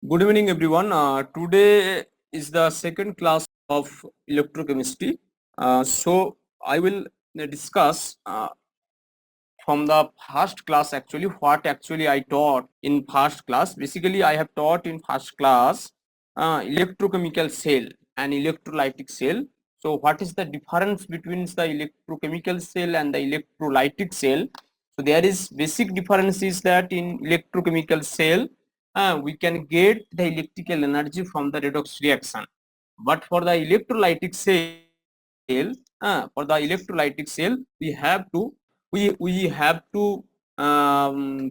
Good evening, everyone. Today is the second class of electrochemistry. So I will discuss from the first class actually what actually I taught in first class. Basically, I have taught in first class electrochemical cell and electrolytic cell. So what is the difference between the electrochemical cell and the electrolytic cell? So there is basic difference is that in electrochemical cell we can get the electrical energy from the redox reaction, but for the electrolytic cell we have to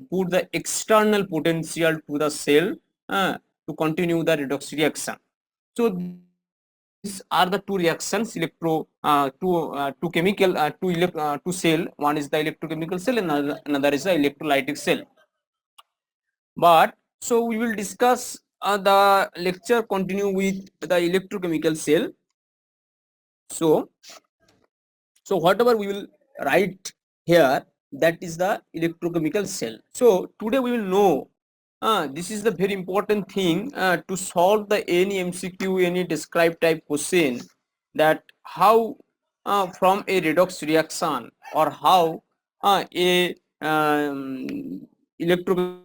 put the external potential to the cell to continue the redox reaction. So these are the two reactions to cell. One is the electrochemical cell and another is the electrolytic cell. But so we will discuss the lecture continue with the electrochemical cell. So whatever we will write here, that is the electrochemical cell. So today we will know this is the very important thing to solve the any MCQ, any describe type question, that how from a redox reaction or how a electrochemical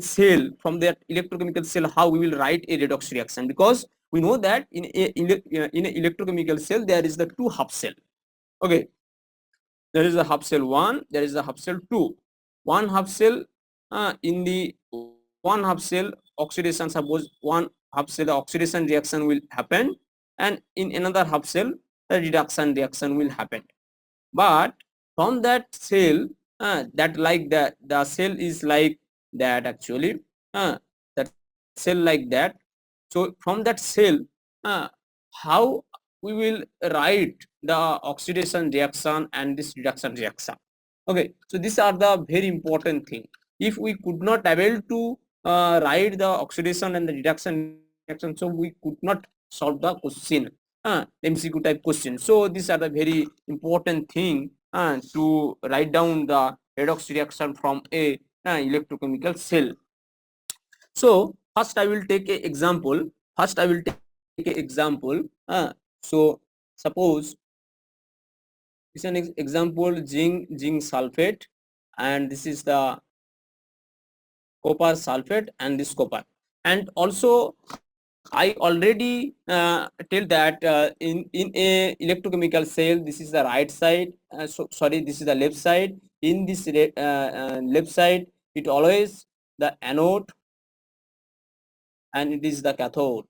cell, from that electrochemical cell how we will write a redox reaction, because we know that in a electrochemical cell there is the two half cell. Okay, there is a half cell 1, there is a half cell 2. One half cell in the one half cell oxidation, suppose one half cell the oxidation reaction will happen, and in another half cell the reduction reaction will happen. But from that cell that like that the cell is like that actually, that cell like that. So from that cell uh, how we will write the oxidation reaction and this reduction reaction. Okay, so these are the very important thing. If we could not able to write the oxidation and the reduction reaction, so we could not solve the question, MCQ type question. So these are the very important thing to write down the redox reaction from a electrochemical cell. So first I will take a example. So suppose it's an example zinc sulfate, and this is the copper sulfate and this copper. And also I already tell that in a electrochemical cell, this is the right side, sorry, this is the left side. In this left side it always the anode and it is the cathode.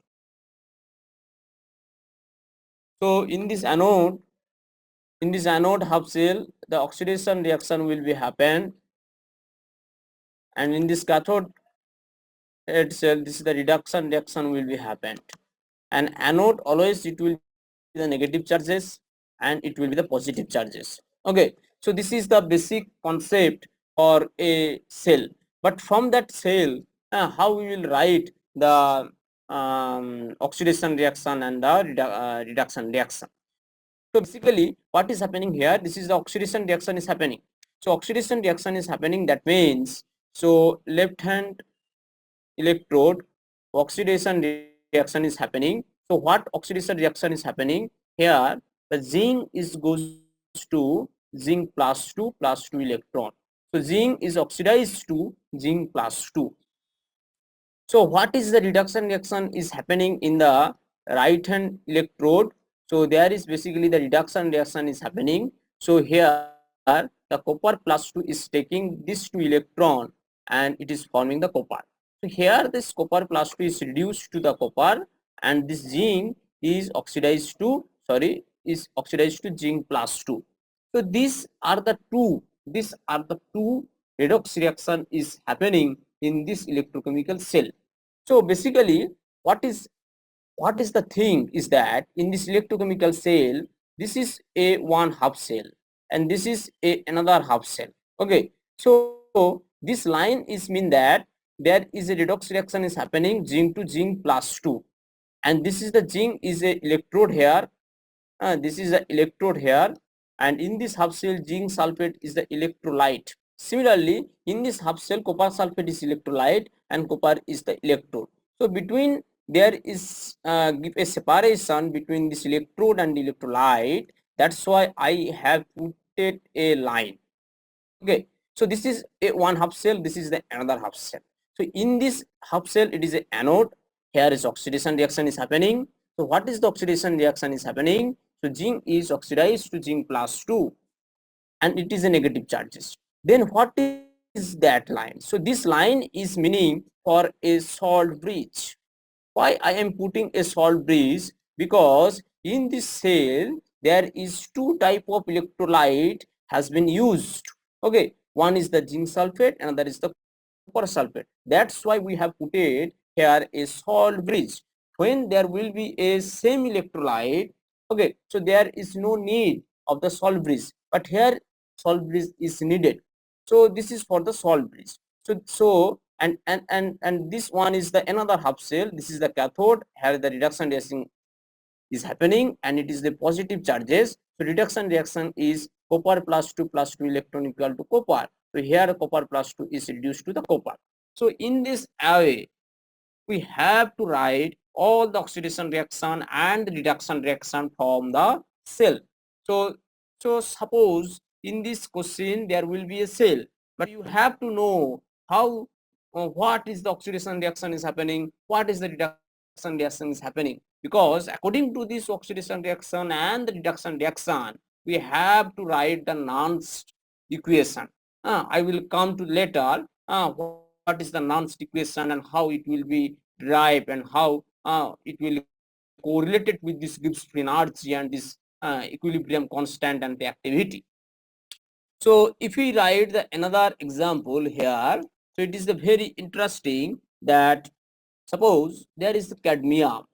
So in this anode half cell the oxidation reaction will be happen, and in this cathode head cell this is the reduction reaction will be happened. And anode always it will be the negative charges and it will be the positive charges. Okay, so this is the basic concept for a cell. But from that cell how we will write the oxidation reaction and the reduction reaction. So basically what is happening here, this is the oxidation reaction is happening. So oxidation reaction is happening, that means so left hand electrode oxidation reaction is happening. So what oxidation reaction is happening here, the zinc is goes to zinc plus 2 electron. So zinc is oxidized to zinc plus 2. So what is the reduction reaction is happening in the right hand electrode? So there is basically the reduction reaction is happening. So here the copper plus 2 is taking this 2 electron and it is forming the copper. So here this copper plus 2 is reduced to the copper, and this zinc is oxidized to zinc plus 2. So these are the two redox reaction is happening in this electrochemical cell. So basically what is the thing is that in this electrochemical cell, this is a one half cell and this is a another half cell. Okay, so this line is mean that there is a redox reaction is happening zinc to zinc plus 2, and this is the zinc is a electrode here, this is the electrode here, and in this half cell zinc sulfate is the electrolyte. Similarly, in this half cell, copper sulfate is electrolyte and copper is the electrode. So between there is give a separation between this electrode and electrolyte. That's why I have put a line. Okay, so this is a one half cell, this is the another half cell. So in this half cell, it is a anode. Here is oxidation reaction is happening. So what is the oxidation reaction is happening? So zinc is oxidized to zinc plus 2 and it is a negative charges. Then what is that line? So this line is meaning for a salt bridge. Why I am putting a salt bridge? Because in this cell there is two type of electrolyte has been used. Okay, one is the zinc sulfate, another is the copper sulfate. That's why we have put it here a salt bridge. When there will be a same electrolyte, okay, so there is no need of the salt bridge, but here salt bridge is needed. So this is for the salt bridge. So and this one is the another half cell. This is the cathode. Here the reduction reaction is happening and it is the positive charges. So reduction reaction is copper plus 2 electron equal to copper. So here copper plus 2 is reduced to the copper. So in this way, we have to write all the oxidation reaction and the reduction reaction from the cell. So suppose in this question there will be a cell, but you have to know how what is the oxidation reaction is happening, what is the reduction reaction is happening, because according to this oxidation reaction and the reduction reaction, we have to write the Nernst equation. I will come to later what is the Nernst equation and how it will be derived and how it will correlated with this Gibbs free energy and this equilibrium constant and the activity. So if we write the another example here, so it is the very interesting that suppose there is the cadmium.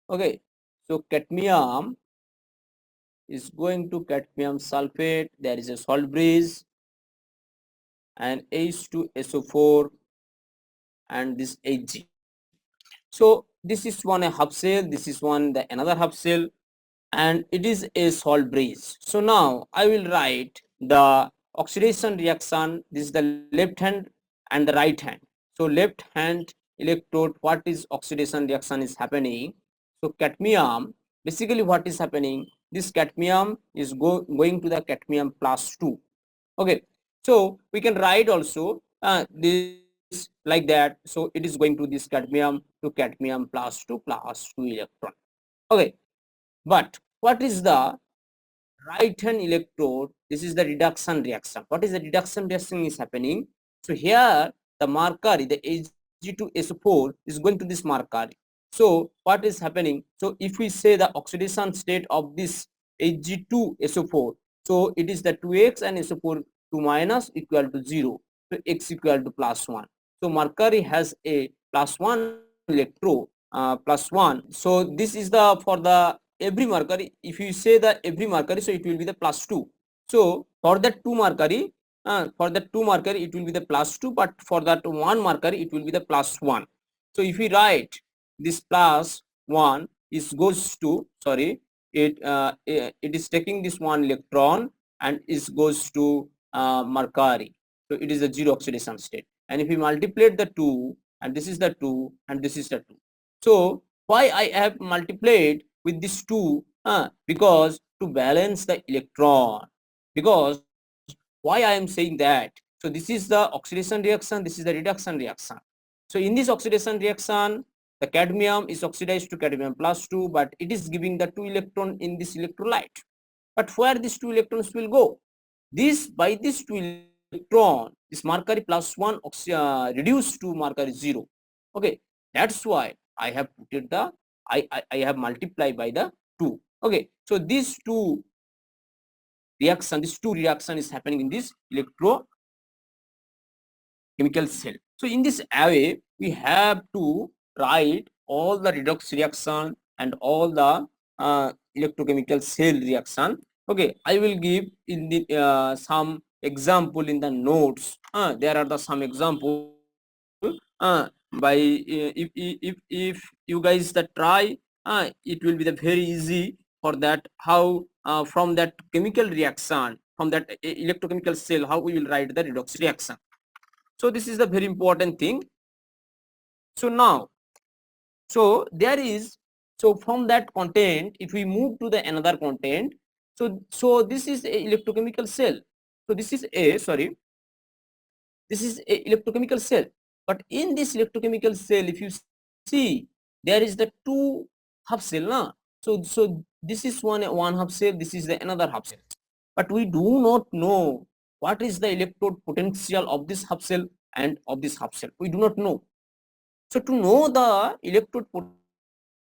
Okay, so cadmium is going to cadmium sulfate. There is a salt bridge and H2SO4 and this Hg. So this is one a half cell, this is one the another half cell, and it is a salt bridge. So now I will write the oxidation reaction. This is the left hand and the right hand. So left hand electrode, what is oxidation reaction is happening? So cadmium, basically what is happening? This cadmium is going to the cadmium plus 2. Okay, so we can write also this like that. So it is going to this cadmium to cadmium plus 2 electron. Okay, but what is the right hand electrode? This is the reduction reaction. What is the reduction reaction is happening? So here the mercury, the Ag2SO4 is going to this mercury. So what is happening? So if we say the oxidation state of this Ag2SO4, so it is the 2x and SO4 2 minus equal to 0. So x equal to plus 1. So mercury has a plus 1 electron plus 1. So this is the for the every mercury. If you say the every mercury, so it will be the plus 2. So for that 2 mercury, it will be the plus 2, but for that 1 mercury it will be the plus 1. So if we write this plus 1 is goes to, sorry, it is taking this 1 electron and it goes to mercury. So it is a 0 oxidation state, and if we multiply the 2 and this is the 2 and this is the 2. So why I have multiplied with this 2? Because to balance the electron. Because why I am saying that? So this is the oxidation reaction, this is the reduction reaction. So in this oxidation reaction, the cadmium is oxidized to cadmium plus 2, but it is giving the 2 electron in this electrolyte. But where these 2 electrons will go? This by this 2 electron, this mercury plus 1 reduced to mercury 0. Okay, that's why I have put it the I have multiplied by the 2. Okay, so these two reaction is happening in this electrochemical cell. So in this way, we have to write all the redox reaction and all the electrochemical cell reaction. Okay, I will give in the some example in the notes. There are the some example by if you guys that try, it will be the very easy for that how from that chemical reaction, from that electrochemical cell, how we will write the redox reaction. So this is the very important thing. So now, so there is, so from that content, if we move to the another content, so this is a electrochemical cell. So this is a, sorry, this is a electrochemical cell. But in this electrochemical cell, if you see, there is the two half cell, na? So this is one half cell, this is the another half cell. But we do not know what is the electrode potential of this half cell and of this half cell. We do not know. So to know the electrode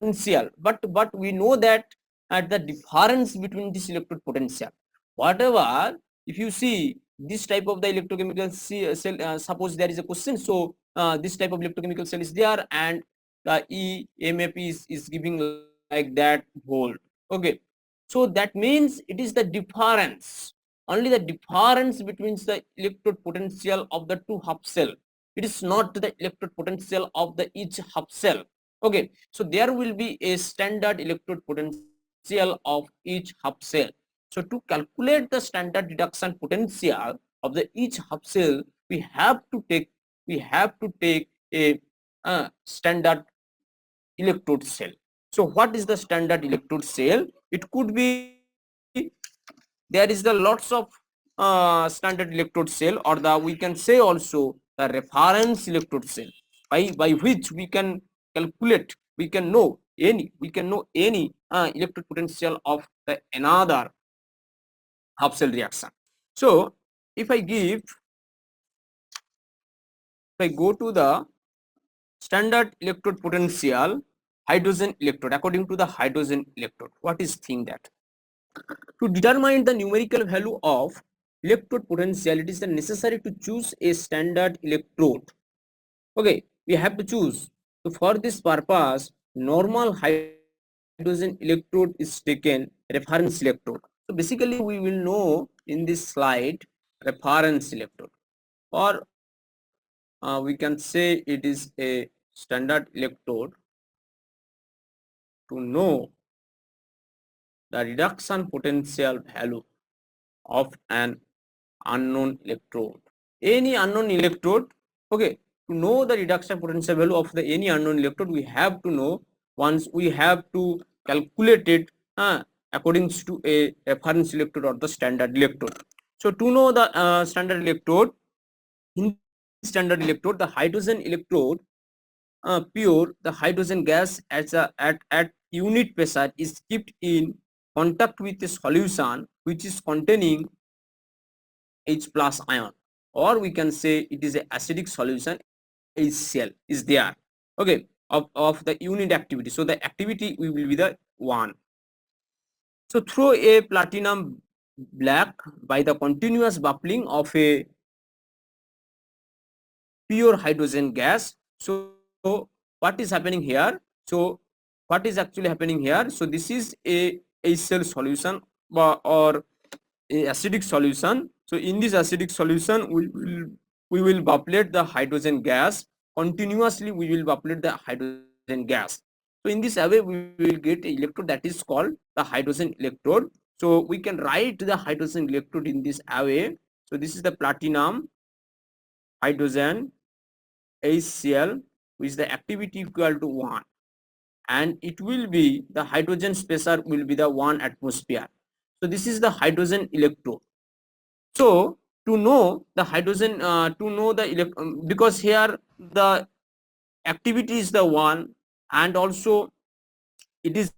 potential, but we know that at the difference between this electrode potential, whatever, if you see this type of the electrochemical cell, suppose there is a question, so this type of electrochemical cell is there, and the EMF is giving like that volt. Okay, so that means it is the difference, only the difference between the electrode potential of the two half cell. It is not the electrode potential of the each half cell. Okay, so there will be a standard electrode potential of each half cell. So to calculate the standard reduction potential of the each half cell, we have to take a standard electrode cell. So what is the standard electrode cell? It could be, there is the lots of standard electrode cell, or the, we can say also the reference electrode cell, by which we can calculate, we can know any electrode potential of the another half cell reaction. So if I go to the standard electrode potential hydrogen electrode, according to the hydrogen electrode, what is thing that to determine the numerical value of electrode potential, it is necessary to choose a standard electrode. Okay, we have to choose. So for this purpose, normal hydrogen electrode is taken reference electrode. So basically we will know in this slide reference electrode, or we can say it is a standard electrode to know the reduction potential value of an unknown electrode. Any unknown electrode, okay, to know the reduction potential value of the any unknown electrode, we have to know, once we have to calculate it according to a reference electrode or the standard electrode. So to know the standard electrode, in this standard electrode, the hydrogen electrode pure, the hydrogen gas at unit pressure is kept in contact with a solution which is containing H plus ion, or we can say it is a acidic solution, HCl is there, okay, of the unit activity. So the activity will be the 1. So through a platinum black by the continuous bubbling of a pure hydrogen gas. So what is happening here? So what is actually happening here? So this is a HCl solution or a acidic solution. So in this acidic solution, we will bubblate the hydrogen gas continuously. We will bubblate the hydrogen gas. So in this way, we will get an electrode that is called the hydrogen electrode. So we can write the hydrogen electrode in this way. So this is the platinum hydrogen HCl, which the activity equal to 1, and it will be the hydrogen pressure will be the 1 atmosphere. So this is the hydrogen electrode. So to know the hydrogen, because here the activity is the 1, and also it is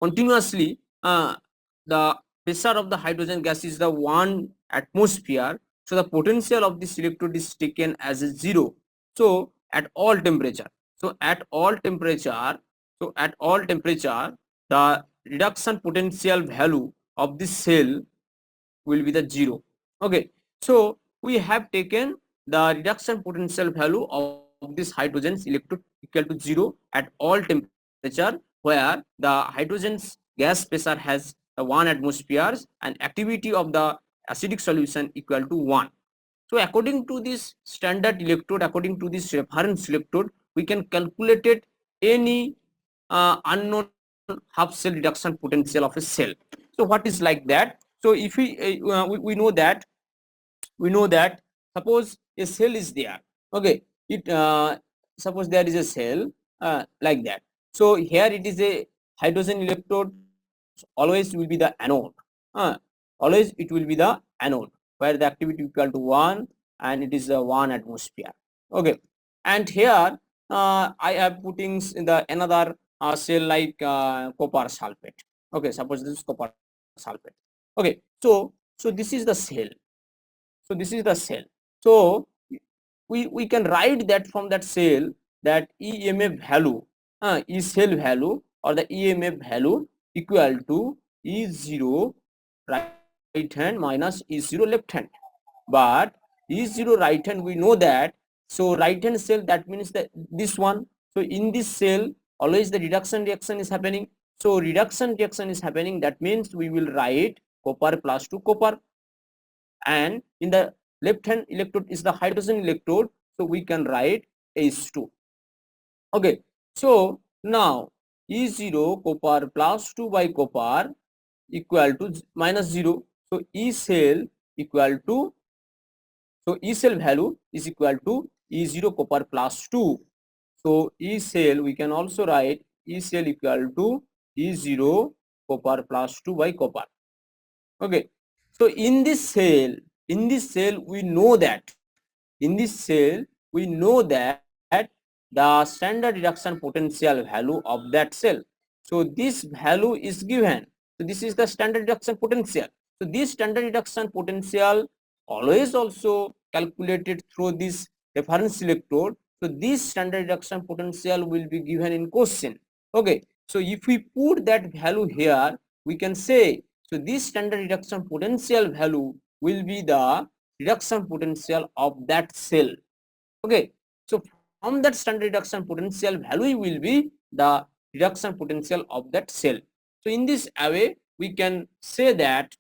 continuously the pressure of the hydrogen gas is the 1 atmosphere. So the potential of this electrode is taken as a 0. So at all temperature, the reduction potential value of this cell will be the 0. Okay, so we have taken the reduction potential value of this hydrogen's electrode equal to 0 at all temperature, where the hydrogen's gas pressure has 1 atmospheres and activity of the acidic solution equal to 1. So according to this standard electrode, according to this reference electrode, we can calculate it any unknown half cell reduction potential of a cell. So what is like that? So if we know that, suppose a cell is there. Okay, it suppose there is a cell like that. So here it is a hydrogen electrode, always will be the anode. uh, Always it will be the anode, where the activity equal to 1 and it is 1 atmosphere. Okay, and here I am putting in the another cell like copper sulfate. Okay, suppose this is copper sulfate. Okay, so this is the cell. So this is the cell. So we can write that from that cell, that EMF value, E cell value or the EMF value equal to E0 right hand minus E0 left hand. But E0 right hand, we know that. So right hand cell, that means that this one. So in this cell always the reduction reaction is happening. So reduction reaction is happening, that means we will write copper plus 2 copper, and in the left hand electrode is the hydrogen electrode, so we can write H2. Okay, so now E0 copper plus 2 by copper equal to minus 0. So E cell equal to, so E cell value is equal to E0 copper plus 2. So E cell, we can also write E cell equal to E0 copper plus 2 by copper. Okay, so in this cell we know that, in this cell we know that the standard reduction potential value of that cell. So this value is given. So this is the standard reduction potential. So this standard reduction potential always also calculated through this reference electrode. So this standard reduction potential will be given in question. Okay, so if we put that value here, we can say, so this standard reduction potential value will be the reduction potential of that cell. Okay, so from that standard reduction potential value will be the reduction potential of that cell. So in this way we can say that,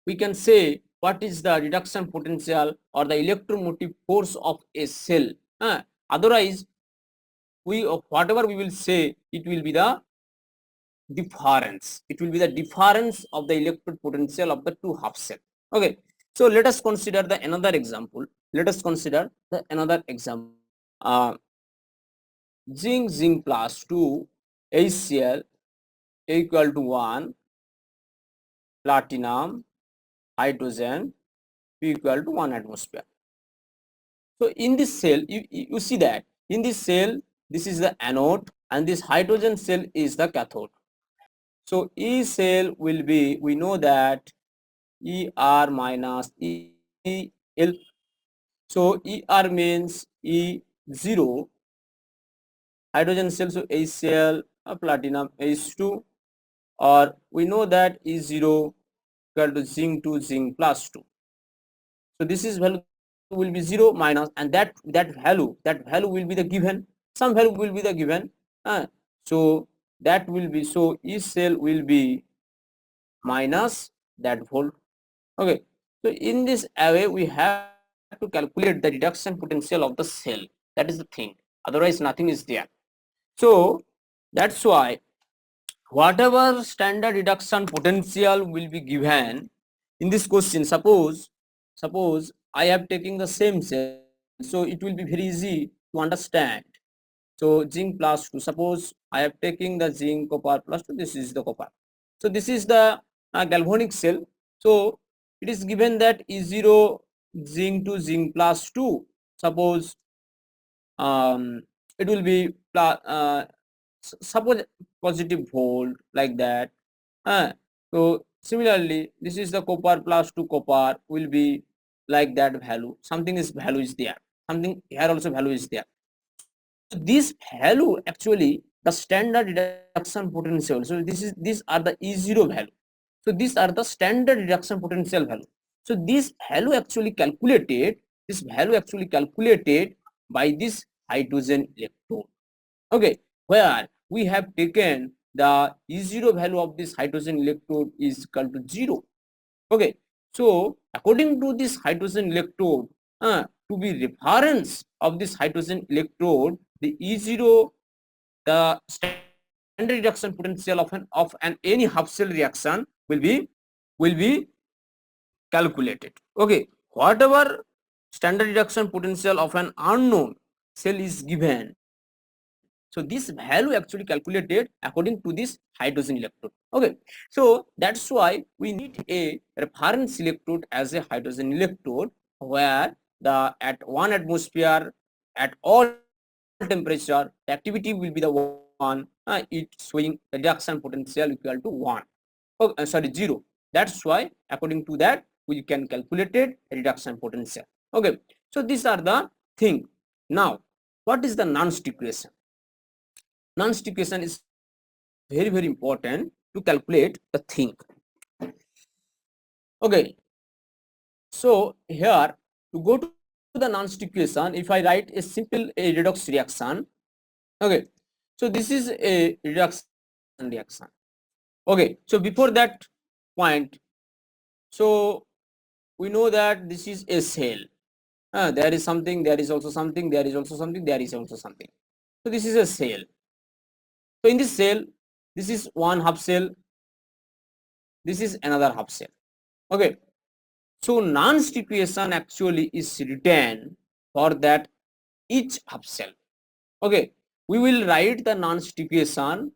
we can say what is the reduction potential or the electromotive force of a cell. Otherwise we, whatever we will say, it will be the difference. It will be the difference of the electrode potential of the two half cell. Okay, so let us consider the another example. Let us consider the another example. Zinc plus 2 HCl equal to 1, platinum hydrogen P equal to 1 atmosphere. So in this cell, you see that in this cell, this is the anode and this hydrogen cell is the cathode. So E cell will be, we know that ER minus EL. So ER means E0, hydrogen cell, so HCl, platinum H2, or we know that E0 equal to zinc 2 zinc plus 2. So this is value will be 0 minus, and that value will be the given, some value will be the given. So that will be, so E cell will be minus that volt. Okay, so in this way we have to calculate the reduction potential of the cell. That is the thing, otherwise nothing is there. So that's why whatever standard reduction potential will be given in this question, suppose I have taken the same cell, so it will be very easy to understand. So zinc plus 2, suppose I have taken the zinc copper plus 2, this is the copper. So this is the galvanic cell. So it is given that E0 zinc to zinc plus 2, suppose it will be suppose positive volt like that. So similarly this is the copper plus 2 copper will be like that value, something is value is there, something here also value is there. So this value actually the standard reduction potential. So these are the E0 value. So these are the standard reduction potential value. So this value actually calculated, by this hydrogen electrode. Okay, where we have taken the E0 value of this hydrogen electrode is equal to 0. Okay, so according to this hydrogen electrode, to be reference of this hydrogen electrode, the E0, the standard reduction potential of an any half cell reaction will be will be calculated. Okay, whatever standard reduction potential of an unknown cell is given, so this value actually calculated according to this hydrogen electrode. Okay, so that's why we need a reference electrode as a hydrogen electrode, where the at 1 atmosphere at all temperature the activity will be the one, it's showing the reduction potential equal to 1. Oh, sorry, 0. That's why according to that we can calculate it reduction potential. Okay, so these are the thing. Now what is the non-stick equation? Non-stick equation is very important to calculate the thing. Okay, so here to go to the non-stick equation, if I write a simple a redox reaction, okay, so this is a reduction reaction. Okay, so before that point, so we know that this is a cell. There is something, there is also something, there is also something, there is also something. So this is a cell. So in this cell, this is one half cell, this is another half cell. Okay, so non-stick equation actually is written for that each half cell. Okay, we will write the non-stick equation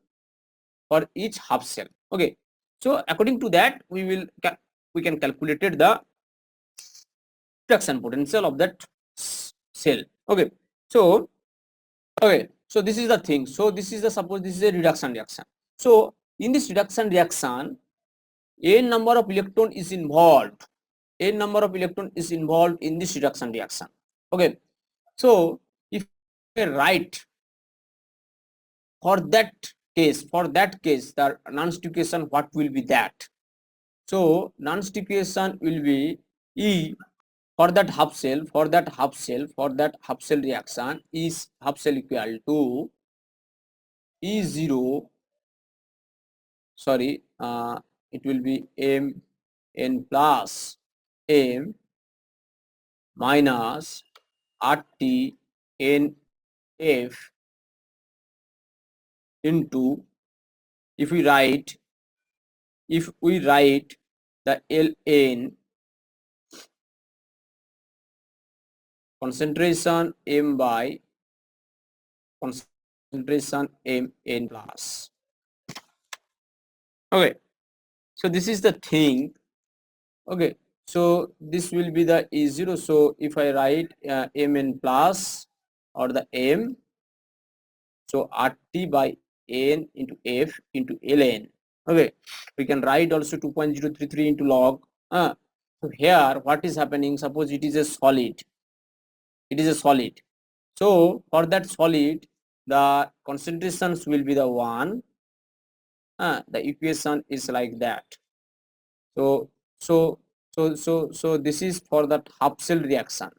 for each half cell. Okay, so according to that we can calculate the reduction potential of that cell. Okay, so okay, so this is the thing. So this is the, suppose this is a reduction reaction. So in this reduction reaction, n number of electron is involved. N number of electron is involved in this reduction reaction. Okay, so if I write for that case the non-stick equation, what will be that? So non-stick equation will be E for that half cell, for that half cell reaction is half cell equal to E0, sorry, it will be M n plus M minus RT n F into, if we write the Ln concentration M by concentration M n plus. Okay, so this is the thing. Okay, so this will be the E0. So if I write Mn plus or the M, so RT by N into F into Ln. Okay, we can write also 2.033 into log. So here what is happening, suppose it is a solid, so for that solid the concentrations will be the one. The equation is like that. So this is for that half cell reaction.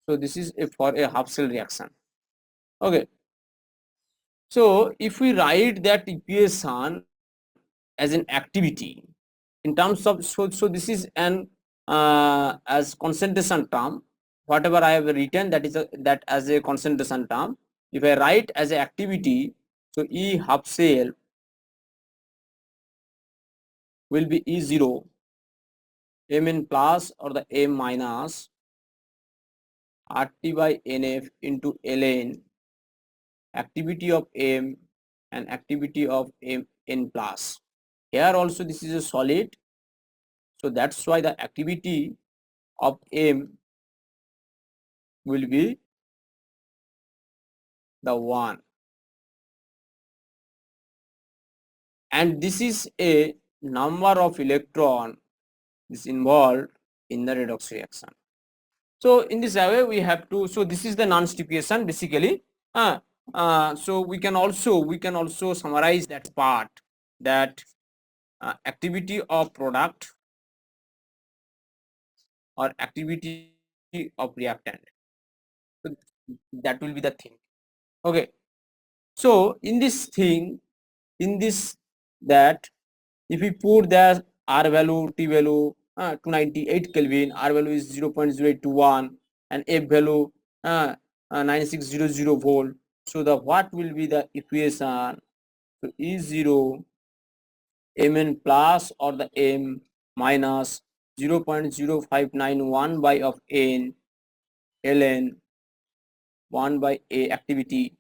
So this is for a half cell reaction. Okay, so if we write that equation as an activity in terms of, so this is an as concentration term, whatever I have written, that is that as a concentration term. If I write as a activity, so E half cell will be E0 Mn plus or the M minus RT by NF into Ln activity of M and activity of M n plus. Here also this is a solid, so that's why the activity of M will be the 1, and this is a number of electron is involved in the redox reaction. So in this way we have to, so this is the non-stick equation basically. So we can also summarize that part, that activity of product or activity of reactant. So that will be the thing. Okay, so in this thing, in this, that if we put the R value, T value 298 Kelvin, R value is 0.0821 and F value 9600 volt. So the what will be the equation? So E0 Mn plus or the M minus 0.0591 by of N ln 1 by A activity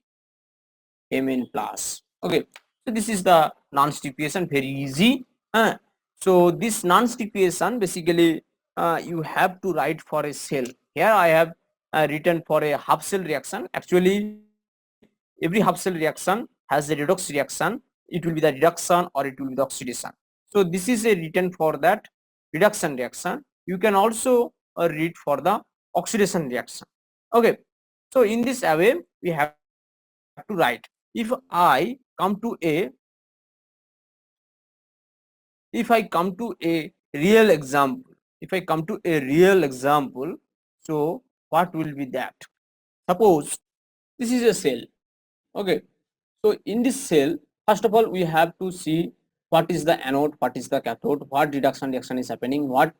Mn plus. Okay, so this is the non-stipulation, very easy. So this non-stipulation basically you have to write for a cell. Here I have written for a half cell reaction. Actually every half cell reaction has a redox reaction. It will be the reduction or it will be the oxidation. So this is a written for that reduction reaction. You can also read for the oxidation reaction. Okay, so in this way we have to write. If I come to a real example, if I come to a real example, so what will be that? Suppose this is a cell. Okay, so in this cell, first of all we have to see what is the anode, what is the cathode, what reduction reaction is happening, what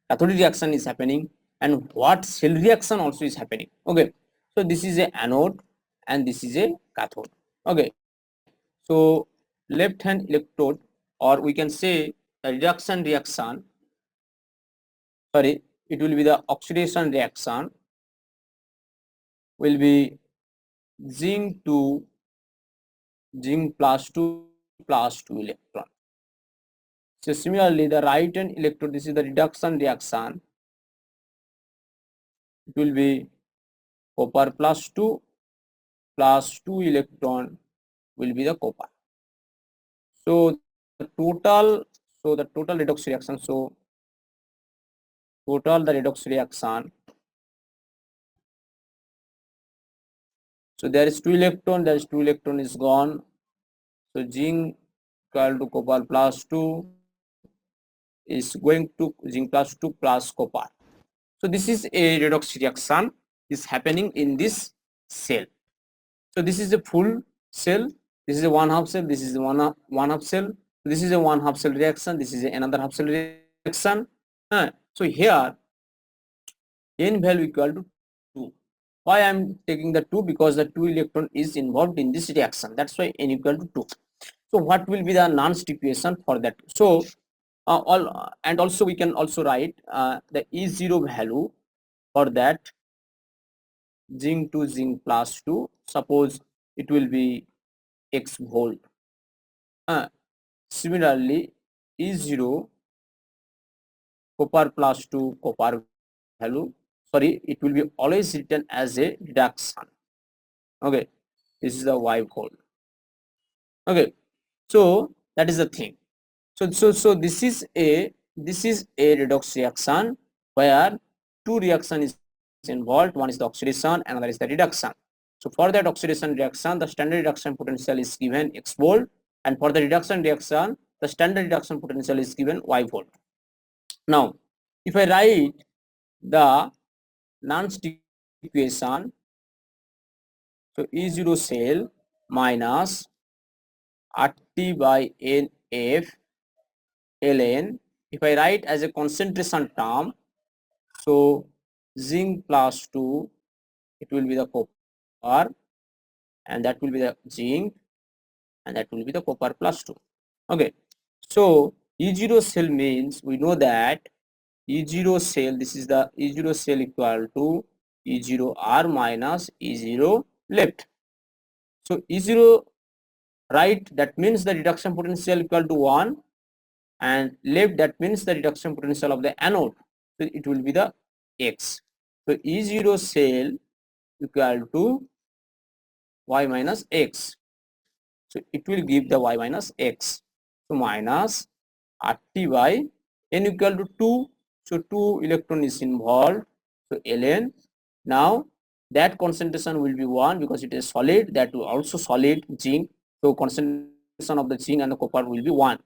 cathodic reaction is happening, and what cell reaction also is happening. Okay, so this is a anode and this is a cathode. Okay, so left hand electrode, or we can say the reduction reaction, sorry, it will be the oxidation reaction, will be zinc to zinc plus 2 electron. So similarly the right hand electrode, this is the reduction reaction, it will be copper plus 2 electron will be the copper. So the total redox reaction, so total the redox reaction, so there is 2 electron, there is 2 electron is gone, so zinc equal to copper plus 2 is going to zinc plus 2 plus copper. So this is a redox reaction is happening in this cell. So this is a full cell, this is a one half cell, this is one half cell, this is a one half cell reaction, this is another half cell reaction. So here n value equal to 2. Why I am taking the 2? Because the 2 electron is involved in this reaction, that's why n equal to 2. So what will be the non-stipulation for that? So all, and also we can also write the E0 value for that zinc to zinc plus 2, suppose it will be x volt. Similarly E0 copper plus 2 copper value, sorry, it will be always written as a reduction. Okay, this is the y volt. Okay, so that is the thing. So this is a redox reaction where two reaction is involved, one is the oxidation, another is the reduction. So for that oxidation reaction, the standard reduction potential is given x volt, and for the reduction reaction, the standard reduction potential is given y volt. Now if I write the non-stick equation, so E0 cell minus RT by NF ln, if I write as a concentration term, so zinc plus 2, it will be the copper, and that will be the zinc, and that will be the copper plus 2. Okay, so E0 cell means we know that E0 cell, this is the E0 cell equal to E0 R minus E0 left. So E0 right, that means the reduction potential equal to 1, and left, that means the reduction potential of the anode, so it will be the x. So E0 cell equal to y minus x, so it will give the y minus x, so minus RT by n equal to 2, so 2 electron is involved, so ln, now that concentration will be 1 because it is solid, that will also solid zinc, so concentration of the zinc and the copper will be 1,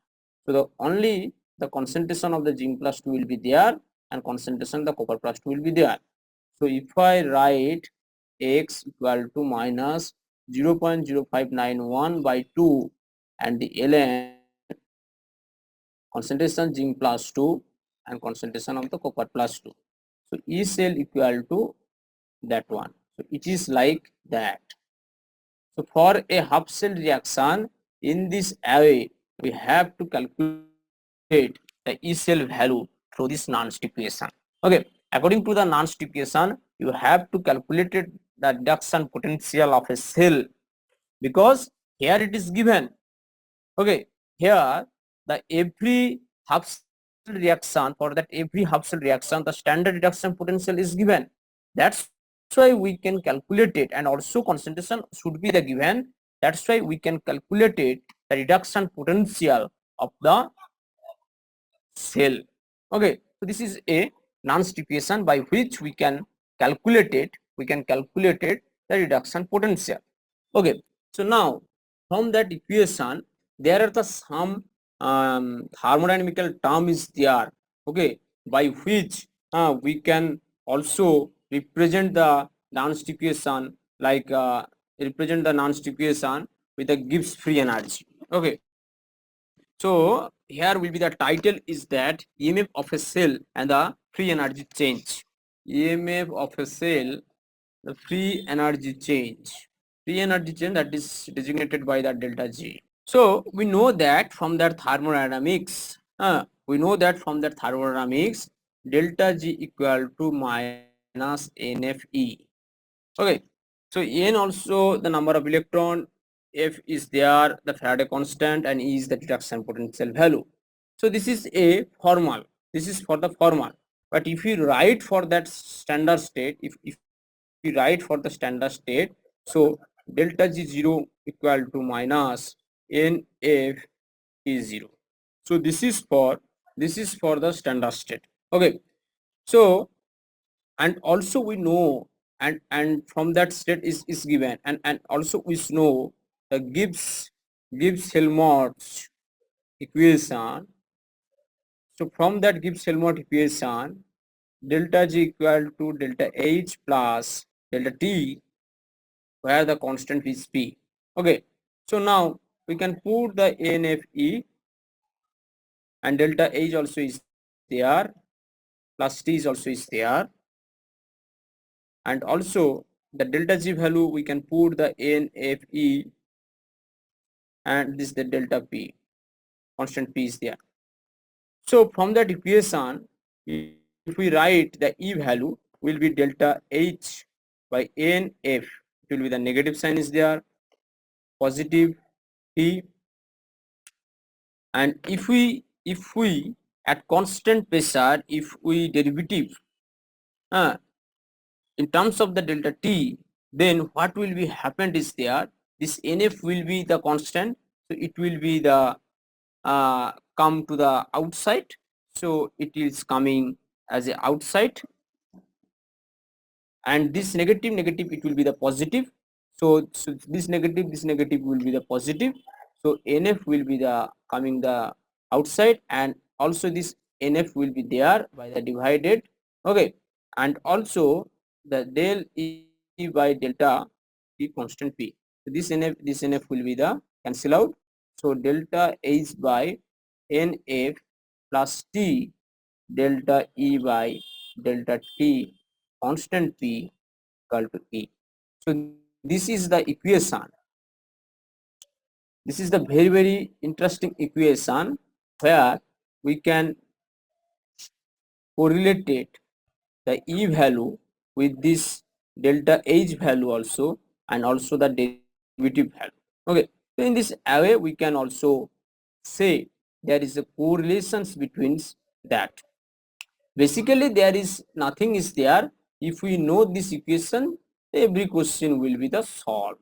so the only the concentration of the zinc plus 2 will be there, and concentration of the copper plus 2 will be there. So if I write x equal to minus 0.0591 by 2, and the ln concentration zinc plus 2 and concentration of the copper plus 2, so E cell equal to that one, so it is like that. So for a half cell reaction in this way we have to calculate the E cell value through this Nernst equation. Okay, according to the Nernst equation, you have to calculate the reduction potential of a cell, because here it is given. Okay, here the every half cell reaction, for that every half cell reaction, the standard reduction potential is given. That's why we can calculate it, and also concentration should be the given. That's why we can calculate it, the reduction potential of the cell. Okay, so this is a Nernst equation by which we can calculate it. We can calculate it, the reduction potential. Okay, so now from that equation, there are the some thermodynamical term is there. Okay, by which we can also represent the Nernst equation, like represent the Nernst equation with a Gibbs free energy. Okay, so here will be the title is that EMF of a cell and the free energy change. EMF of a cell, the free energy change. Free energy change that is designated by the delta G. So we know that from that thermodynamics, delta G equal to minus NFE. Okay, so N also the number of electron, F is there, the Faraday constant, and E is the reduction potential value. So this is a formal. This is for the formal. But if you write for that standard state, if you write for the standard state, so delta G0 equal to minus NF is 0. So this is for the standard state. Okay, so and also we know, and from that state is given, and also we know the Gibbs-Helmholtz equation. So from that Gibbs-Helmholtz equation, delta G equal to delta H plus delta T, where the constant is P. Okay, so now we can put the NFE, and delta H also is there, plus T is also is there, and also the delta G value we can put the NFE, and this is the delta P, constant P is there. So from that equation, if we write the E value will be delta H by NF, it will be the negative sign is there, positive T, and if we at constant pressure, if we derivative in terms of the delta T, then what will be happened is there, this NF will be the constant, so it will be the come to the outside, so it is coming as a outside, and this negative it will be the positive, so this negative will be the positive, so NF will be the coming the outside, and also this NF will be there by the divided. Okay, and also the del E by delta P constant P, so this NF will be the cancel out, so delta H by NF plus T delta E by delta T constant P equal to E. So this is the equation. This is the very interesting equation where we can correlate the E value with this delta H value also, and also the derivative value. Okay, so in this way we can also say there is a correlations between that. Basically there is nothing is there. If we know this equation, every question will be the solved.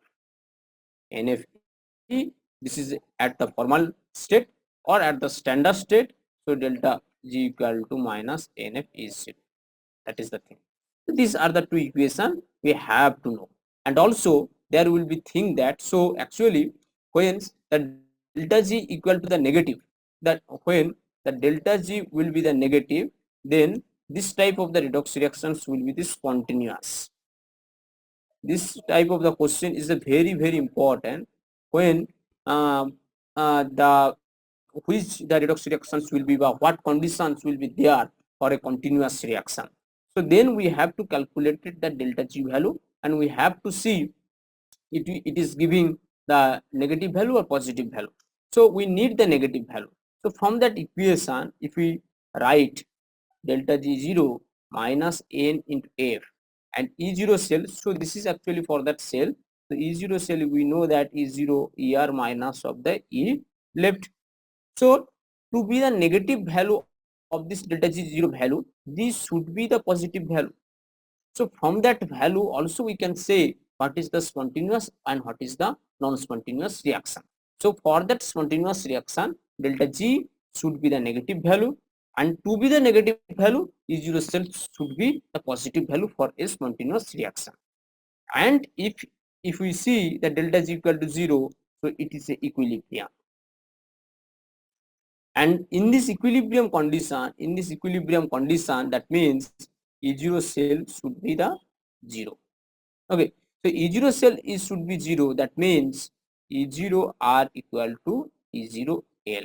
NFE, this is at the formal state or at the standard state, so delta G equal to minus NF is 0. That is the thing. So these are the two equations we have to know. And also there will be thing that, so actually when the delta G equal to the negative, that when the delta G will be the negative, then this type of the redox reactions will be this spontaneous. This type of the question is a very important when the which the redox reactions will be, what conditions will be there for a continuous reaction. So then we have to calculate the delta G value, and we have to see it is giving the negative value or positive value. So we need the negative value. So from that equation, if we write delta G0 minus n into F and E0 cell, so this is actually for that cell. So E0 cell, we know that E0 ER minus of the E left. So to be the negative value of this delta G0 value, this should be the positive value. So from that value also we can say what is the spontaneous and what is the non-spontaneous reaction. So for that spontaneous reaction, delta G should be the negative value, and to be the negative value, E0 cell should be the positive value for a spontaneous reaction. And if we see that delta G equal to 0, so it is a equilibrium. And in this equilibrium condition, that means E0 cell should be the 0. Okay, so E0 cell is should be 0. That means E0 R equal to E0 L.